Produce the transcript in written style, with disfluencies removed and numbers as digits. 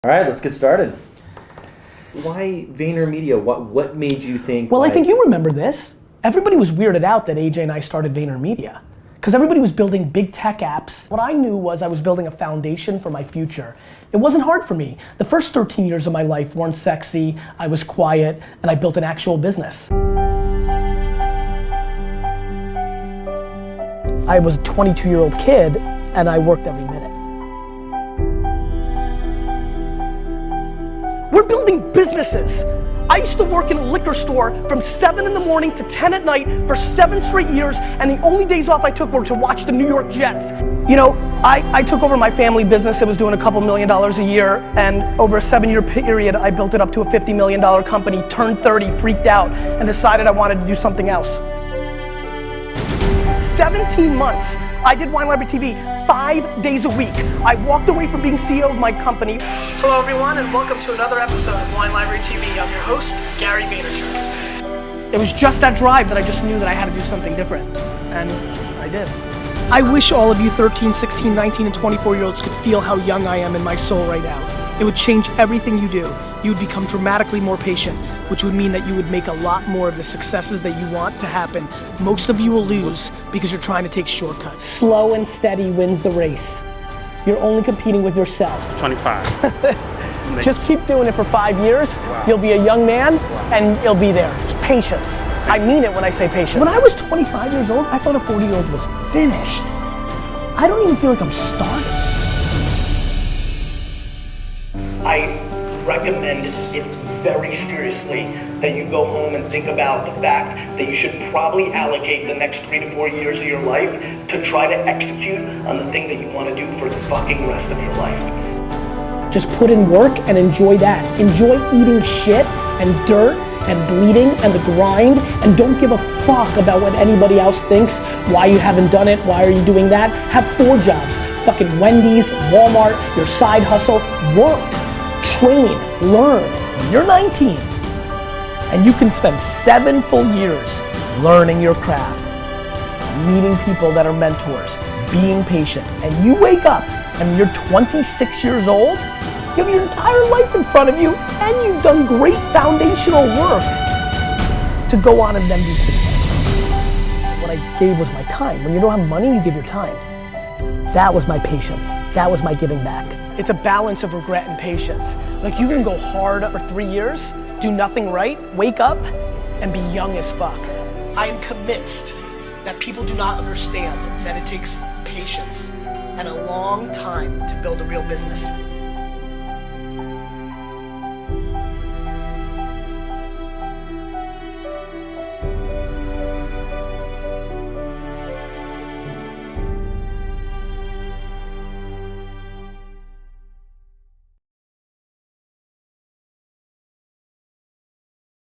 All right, let's get started. Why VaynerMedia? What made you think? Well, I think you remember this. Everybody was weirded out that AJ and I started VaynerMedia because everybody was building big tech apps. What I knew was I was building a foundation for my future. It wasn't hard for me. The first 13 years of my life weren't sexy, I was quiet, and I built an actual business. I was a 22-year-old kid and I worked every minute. We're building businesses. I used to work in a liquor store from 7 in the morning to 10 at night for 7 straight years, and the only days off I took were to watch the New York Jets. You know, I took over my family business. It was doing a couple $1 million a year, and over a 7-year period, I built it up to a $50 million company, turned 30, freaked out, and decided I wanted to do something else. 17 months, I did Wine Library TV 5 days a week. I walked away from being CEO of my company. Hello everyone, and welcome to another episode of Wine Library TV. I'm your host, Gary Vaynerchuk. It was just that drive that I just knew that I had to do something different, and I did. I wish all of you 13, 16, 19, and 24-year-olds could feel how young I am in my soul right now. It would change everything you do. You would become dramatically more patient, which would mean that you would make a lot more of the successes that you want to happen. Most of you will lose because you're trying to take shortcuts. Slow and steady wins the race. You're only competing with yourself. 25. Just keep doing it for 5 years. Wow. You'll be a young man and you'll be there. Patience. I mean it when I say patience. When I was 25 years old, I thought a 40-year-old was finished. I don't even feel like I'm starting. I recommend it very seriously that you go home and think about the fact that you should probably allocate the next 3 to 4 years of your life to try to execute on the thing that you want to do for the fucking rest of your life. Just put in work and enjoy that. Enjoy eating shit and dirt and bleeding and the grind, and don't give a fuck about what anybody else thinks, why you haven't done it, why are you doing that. Have 4 jobs, fucking Wendy's, Walmart, your side hustle, work. Train, learn. When you're 19 and you can spend 7 full years learning your craft, meeting people that are mentors, being patient, and you wake up and you're 26 years old, you have your entire life in front of you and you've done great foundational work to go on and then be successful. What I gave was my time. When you don't have money, you give your time. That was my patience. That was my giving back. It's a balance of regret and patience. Like, you can go hard for 3 years, do nothing right, wake up, and be young as fuck. I am convinced that people do not understand that it takes patience and a long time to build a real business.